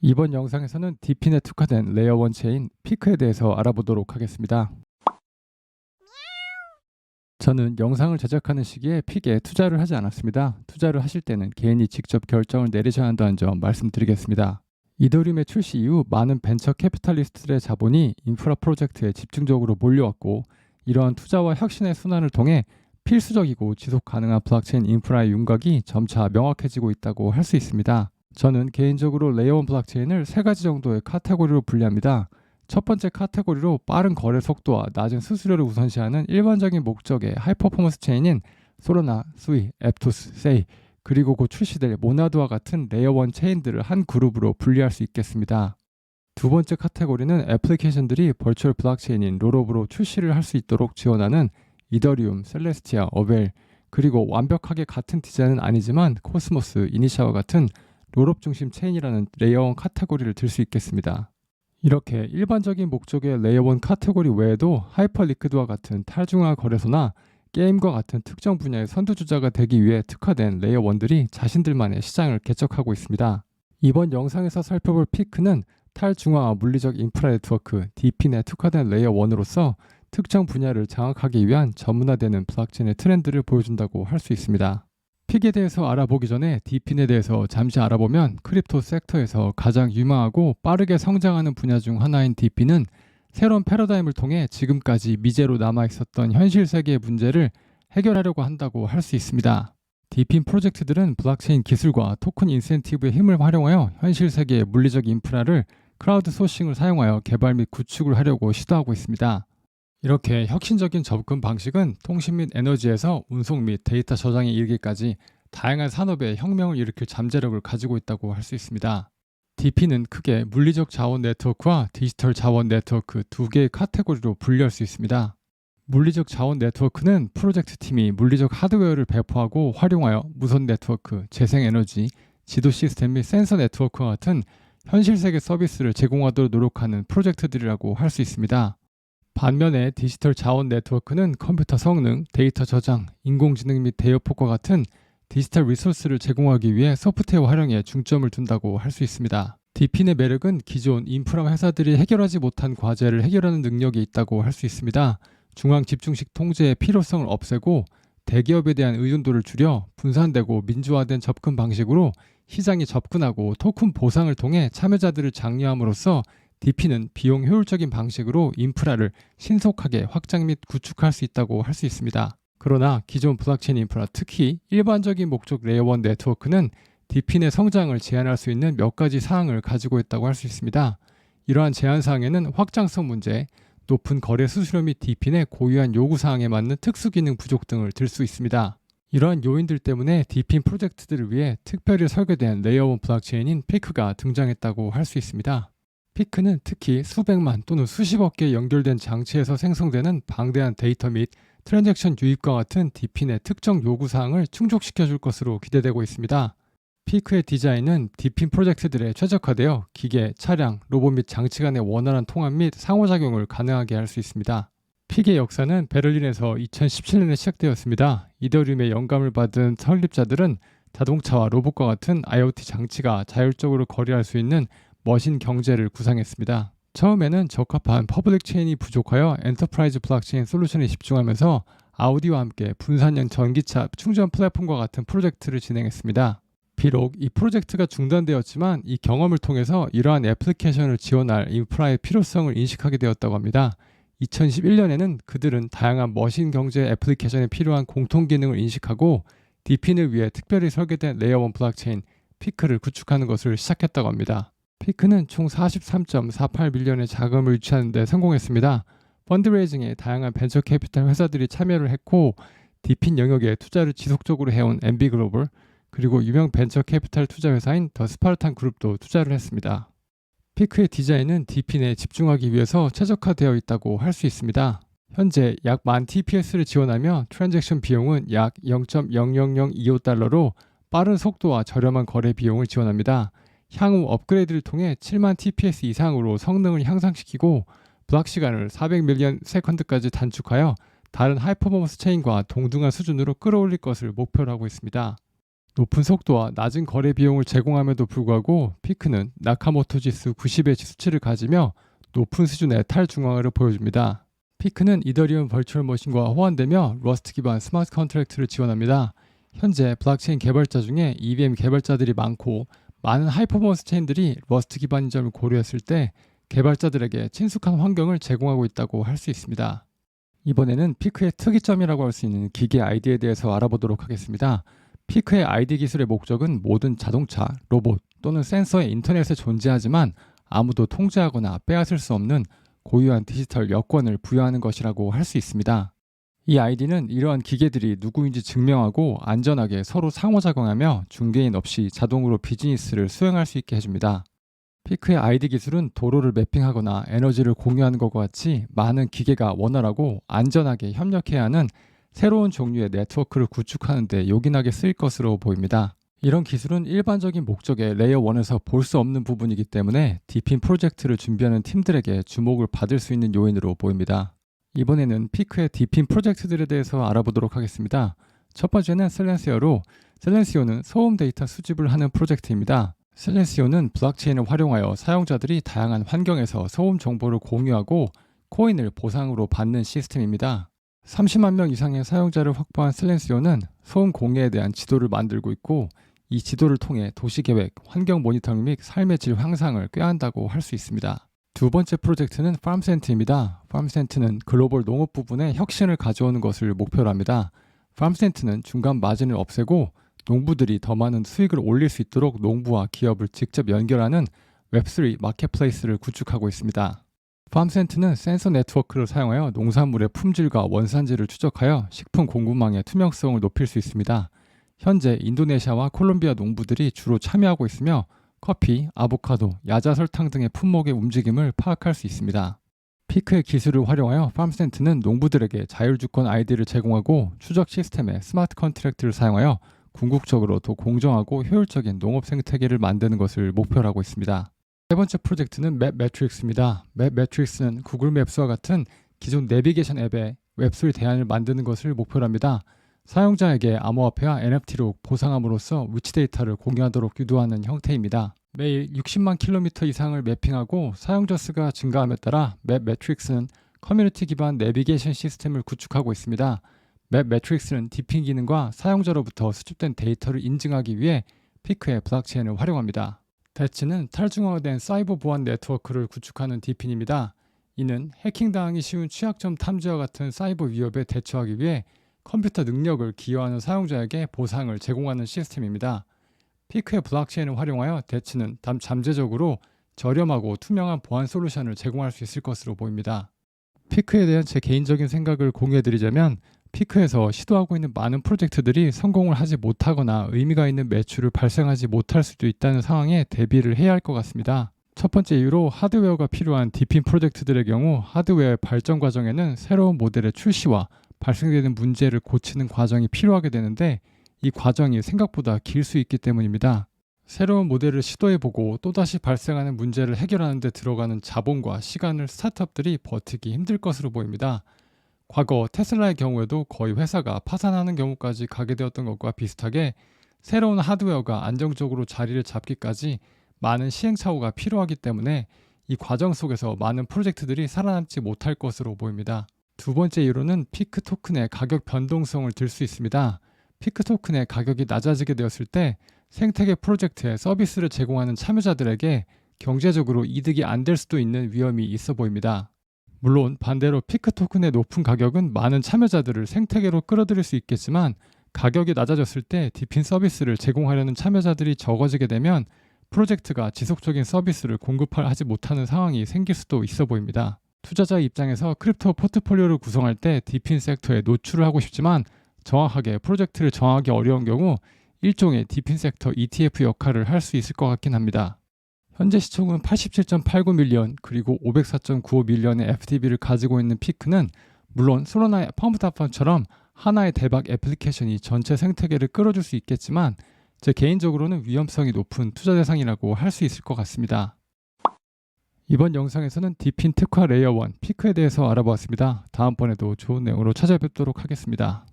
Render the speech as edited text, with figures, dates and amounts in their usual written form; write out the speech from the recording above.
이번 영상에서는 DPN에 특화된 레이어 1 체인 피크에 대해서 알아보도록 하겠습니다. 저는 영상을 제작하는 시기에 픽에 투자를 하지 않았습니다. 투자를 하실 때는 개인이 직접 결정을 내리셔야 한다는 점 말씀드리겠습니다. 이더리움의 출시 이후 많은 벤처 캐피탈리스트들의 자본이 인프라 프로젝트에 집중적으로 몰려왔고, 이러한 투자와 혁신의 순환을 통해 필수적이고 지속 가능한 블록체인 인프라의 윤곽이 점차 명확해지고 있다고 할 수 있습니다. 저는 개인적으로 레이어 1 블록체인을 세 가지 정도의 카테고리로 분류합니다. 첫 번째 카테고리로 빠른 거래 속도와 낮은 수수료를 우선시하는 일반적인 목적의 하이퍼포먼스 체인인 소라나, 수이, 앱토스, 세이, 그리고 곧 출시될 모나드와 같은 레이어 1 체인들을 한 그룹으로 분리할 수 있겠습니다. 두 번째 카테고리는 애플리케이션들이 버추얼 블록체인인 롤업으로 출시를 할 수 있도록 지원하는 이더리움, 셀레스티아, 어벨, 그리고 완벽하게 같은 디자인은 아니지만 코스모스, 이니샤와 같은 롤업 중심 체인이라는 레이어 1 카테고리를 들 수 있겠습니다. 이렇게 일반적인 목적의 레이어 1 카테고리 외에도 하이퍼리퀴드와 같은 탈중앙 거래소나 게임과 같은 특정 분야의 선두주자가 되기 위해 특화된 레이어 1들이 자신들만의 시장을 개척하고 있습니다. 이번 영상에서 살펴볼 피크는 탈중앙화 물리적 인프라 네트워크 DPN에 특화된 레이어 1으로서 특정 분야를 장악하기 위한 전문화되는 블록체인의 트렌드를 보여준다고 할 수 있습니다. 픽에 대해서 알아보기 전에 DPN에 대해서 잠시 알아보면, 크립토 섹터에서 가장 유망하고 빠르게 성장하는 분야 중 하나인 DP는 새로운 패러다임을 통해 지금까지 미제로 남아있었던 현실 세계의 문제를 해결하려고 한다고 할 수 있습니다. DPN 프로젝트들은 블록체인 기술과 토큰 인센티브의 힘을 활용하여 현실 세계의 물리적 인프라를 크라우드 소싱을 사용하여 개발 및 구축을 하려고 시도하고 있습니다. 이렇게 혁신적인 접근 방식은 통신 및 에너지에서 운송 및 데이터 저장에 이르기까지 다양한 산업에 혁명을 일으킬 잠재력을 가지고 있다고 할 수 있습니다. DP는 크게 물리적 자원 네트워크와 디지털 자원 네트워크 두 개의 카테고리로 분류할 수 있습니다. 물리적 자원 네트워크는 프로젝트 팀이 물리적 하드웨어를 배포하고 활용하여 무선 네트워크, 재생에너지, 지도 시스템 및 센서 네트워크와 같은 현실 세계 서비스를 제공하도록 노력하는 프로젝트들이라고 할 수 있습니다. 반면에 디지털 자원 네트워크는 컴퓨터 성능, 데이터 저장, 인공지능 및 대여폭과 같은 디지털 리소스를 제공하기 위해 소프트웨어 활용에 중점을 둔다고 할 수 있습니다. DPN의 매력은 기존 인프라 회사들이 해결하지 못한 과제를 해결하는 능력이 있다고 할 수 있습니다. 중앙 집중식 통제의 필요성을 없애고 대기업에 대한 의존도를 줄여 분산되고 민주화된 접근 방식으로 시장에 접근하고 토큰 보상을 통해 참여자들을 장려함으로써 DP는 비용 효율적인 방식으로 인프라를 신속하게 확장 및 구축할 수 있다고 할 수 있습니다. 그러나 기존 블록체인 인프라, 특히 일반적인 목적 레이어 1 네트워크는 DPN의 성장을 제한할 수 있는 몇 가지 사항을 가지고 있다고 할 수 있습니다. 이러한 제한 사항에는 확장성 문제, 높은 거래 수수료 및 DPN의 고유한 요구 사항에 맞는 특수 기능 부족 등을 들 수 있습니다. 이러한 요인들 때문에 DPN 프로젝트들을 위해 특별히 설계된 레이어 1 블록체인인 피크가 등장했다고 할 수 있습니다. 피크는 특히 수백만 또는 수십억 개 연결된 장치에서 생성되는 방대한 데이터 및 트랜잭션 유입과 같은 DPN의 특정 요구사항을 충족시켜 줄 것으로 기대되고 있습니다. 피크의 디자인은 DPN 프로젝트들에 최적화되어 기계, 차량, 로봇 및 장치 간의 원활한 통합 및 상호작용을 가능하게 할 수 있습니다. 픽의 역사는 베를린에서 2017년에 시작되었습니다. 이더리움의 영감을 받은 설립자들은 자동차와 로봇과 같은 IoT 장치가 자율적으로 거래할 수 있는 머신 경제를 구상했습니다. 처음에는 적합한 퍼블릭 체인이 부족하여 엔터프라이즈 블록체인 솔루션에 집중하면서 아우디와 함께 분산형 전기차 충전 플랫폼과 같은 프로젝트를 진행했습니다. 비록 이 프로젝트가 중단되었지만 이 경험을 통해서 이러한 애플리케이션을 지원할 인프라의 필요성을 인식하게 되었다고 합니다. 2011년에는 그들은 다양한 머신 경제 애플리케이션에 필요한 공통 기능을 인식하고 DPN을 위해 특별히 설계된 레이어 1 블록체인 피크를 구축하는 것을 시작했다고 합니다. 피크는 총 43.48밀리언의 자금을 유치하는 데 성공했습니다. 펀드레이징에 다양한 벤처 캐피탈 회사들이 참여를 했고, DPN 영역에 투자를 지속적으로 해온 MB글로벌, 그리고 유명 벤처 캐피탈 투자 회사인 더 스파르탄 그룹도 투자를 했습니다. 피크의 디자인은 DPN에 집중하기 위해서 최적화되어 있다고 할 수 있습니다. 현재 약 10,000TPS를 지원하며 트랜잭션 비용은 약 0.00025달러로 빠른 속도와 저렴한 거래 비용을 지원합니다. 향후 업그레이드를 통해 7만 TPS 이상으로 성능을 향상시키고 블록 시간을 400밀리언 세컨드까지 단축하여 다른 하이퍼포먼스 체인과 동등한 수준으로 끌어올릴 것을 목표로 하고 있습니다. 높은 속도와 낮은 거래 비용을 제공함에도 불구하고 피크는 나카모토 지수 90의 지수치를 가지며 높은 수준의 탈중앙화를 보여줍니다. 피크는 이더리움 버추얼 머신과 호환되며 러스트 기반 스마트 컨트랙트를 지원합니다. 현재 블록체인 개발자 중에 EVM 개발자들이 많고 많은 하이퍼포먼스 체인들이 러스트 기반인 점을 고려했을 때 개발자들에게 친숙한 환경을 제공하고 있다고 할 수 있습니다. 이번에는 피크의 특이점이라고 할 수 있는 기계 아이디에 대해서 알아보도록 하겠습니다. 피크의 아이디 기술의 목적은 모든 자동차, 로봇 또는 센서의 인터넷에 존재하지만 아무도 통제하거나 빼앗을 수 없는 고유한 디지털 여권을 부여하는 것이라고 할 수 있습니다. 이 아이디는 이러한 기계들이 누구인지 증명하고 안전하게 서로 상호작용하며 중개인 없이 자동으로 비즈니스를 수행할 수 있게 해줍니다. 피크의 아이디 기술은 도로를 매핑하거나 에너지를 공유하는 것과 같이 많은 기계가 원활하고 안전하게 협력해야 하는 새로운 종류의 네트워크를 구축하는 데 요긴하게 쓰일 것으로 보입니다. 이런 기술은 일반적인 목적의 레이어 1에서 볼 수 없는 부분이기 때문에 디핀 프로젝트를 준비하는 팀들에게 주목을 받을 수 있는 요인으로 보입니다. 이번에는 피크의 디핀 프로젝트들에 대해서 알아보도록 하겠습니다. 첫 번째는 셀렌시오로, 셀렌시오는 소음 데이터 수집을 하는 프로젝트입니다. 셀렌시오는 블록체인을 활용하여 사용자들이 다양한 환경에서 소음 정보를 공유하고 코인을 보상으로 받는 시스템입니다. 30만 명 이상의 사용자를 확보한 셀렌시오는 소음 공해에 대한 지도를 만들고 있고 이 지도를 통해 도시계획, 환경 모니터링 및 삶의 질 향상을 꾀한다고 할 수 있습니다. 두 번째 프로젝트는 팜센트입니다. 팜센트는 글로벌 농업 부분에 혁신을 가져오는 것을 목표로 합니다. 팜센트는 중간 마진을 없애고 농부들이 더 많은 수익을 올릴 수 있도록 농부와 기업을 직접 연결하는 웹3 마켓플레이스를 구축하고 있습니다. 팜센트는 센서 네트워크를 사용하여 농산물의 품질과 원산지를 추적하여 식품 공급망의 투명성을 높일 수 있습니다. 현재 인도네시아와 콜롬비아 농부들이 주로 참여하고 있으며 커피, 아보카도, 야자 설탕 등의 품목의 움직임을 파악할 수 있습니다. 피크의 기술을 활용하여 팜센트는 농부들에게 자율주권 아이디를 제공하고 추적 시스템의 스마트 컨트랙트를 사용하여 궁극적으로 더 공정하고 효율적인 농업 생태계를 만드는 것을 목표로 하고 있습니다. 세 번째 프로젝트는 맵 매트릭스입니다. 맵 매트릭스는 구글 맵스와 같은 기존 내비게이션 앱에 웹3 대안을 만드는 것을 목표로 합니다. 사용자에게 암호화폐와 NFT로 보상함으로써 위치 데이터를 공유하도록 유도하는 형태입니다. 매일 60만 킬로미터 이상을 매핑하고 사용자 수가 증가함에 따라 맵 매트릭스는 커뮤니티 기반 내비게이션 시스템을 구축하고 있습니다. 맵 매트릭스는 디핀 기능과 사용자로부터 수집된 데이터를 인증하기 위해 피크의 블록체인을 활용합니다. 대치는 탈중앙화된 사이버 보안 네트워크를 구축하는 디핀입니다. 이는 해킹당하기 쉬운 취약점 탐지와 같은 사이버 위협에 대처하기 위해 컴퓨터 능력을 기여하는 사용자에게 보상을 제공하는 시스템입니다. 피크의 블록체인을 활용하여 대치는 잠재적으로 저렴하고 투명한 보안 솔루션을 제공할 수 있을 것으로 보입니다. 피크에 대한 제 개인적인 생각을 공유해드리자면 피크에서 시도하고 있는 많은 프로젝트들이 성공을 하지 못하거나 의미가 있는 매출을 발생하지 못할 수도 있다는 상황에 대비를 해야 할 것 같습니다. 첫 번째 이유로 하드웨어가 필요한 디핀 프로젝트들의 경우 하드웨어의 발전 과정에는 새로운 모델의 출시와 발생되는 문제를 고치는 과정이 필요하게 되는데 이 과정이 생각보다 길 수 있기 때문입니다. 새로운 모델을 시도해보고 또다시 발생하는 문제를 해결하는 데 들어가는 자본과 시간을 스타트업들이 버티기 힘들 것으로 보입니다. 과거 테슬라의 경우에도 거의 회사가 파산하는 경우까지 가게 되었던 것과 비슷하게 새로운 하드웨어가 안정적으로 자리를 잡기까지 많은 시행착오가 필요하기 때문에 이 과정 속에서 많은 프로젝트들이 살아남지 못할 것으로 보입니다. 두 번째 이유로는 피크 토큰의 가격 변동성을 들 수 있습니다. 피크 토큰의 가격이 낮아지게 되었을 때 생태계 프로젝트에 서비스를 제공하는 참여자들에게 경제적으로 이득이 안 될 수도 있는 위험이 있어 보입니다. 물론 반대로 피크 토큰의 높은 가격은 많은 참여자들을 생태계로 끌어들일 수 있겠지만 가격이 낮아졌을 때 디핀 서비스를 제공하려는 참여자들이 적어지게 되면 프로젝트가 지속적인 서비스를 공급하지 못하는 상황이 생길 수도 있어 보입니다. 투자자 입장에서 크립토 포트폴리오를 구성할 때 디핀 섹터에 노출을 하고 싶지만 정확하게 프로젝트를 정하기 어려운 경우 일종의 디핀 섹터 ETF 역할을 할 수 있을 것 같긴 합니다. 현재 시총은 87.89 밀리언 그리고 504.95 밀리언의 FTB를 가지고 있는 피크는 물론 솔라나의 펌프다펀처럼 하나의 대박 애플리케이션이 전체 생태계를 끌어줄 수 있겠지만 제 개인적으로는 위험성이 높은 투자 대상이라고 할 수 있을 것 같습니다. 이번 영상에서는 디핀 특화 레이어 1 피크에 대해서 알아보았습니다. 다음번에도 좋은 내용으로 찾아뵙도록 하겠습니다.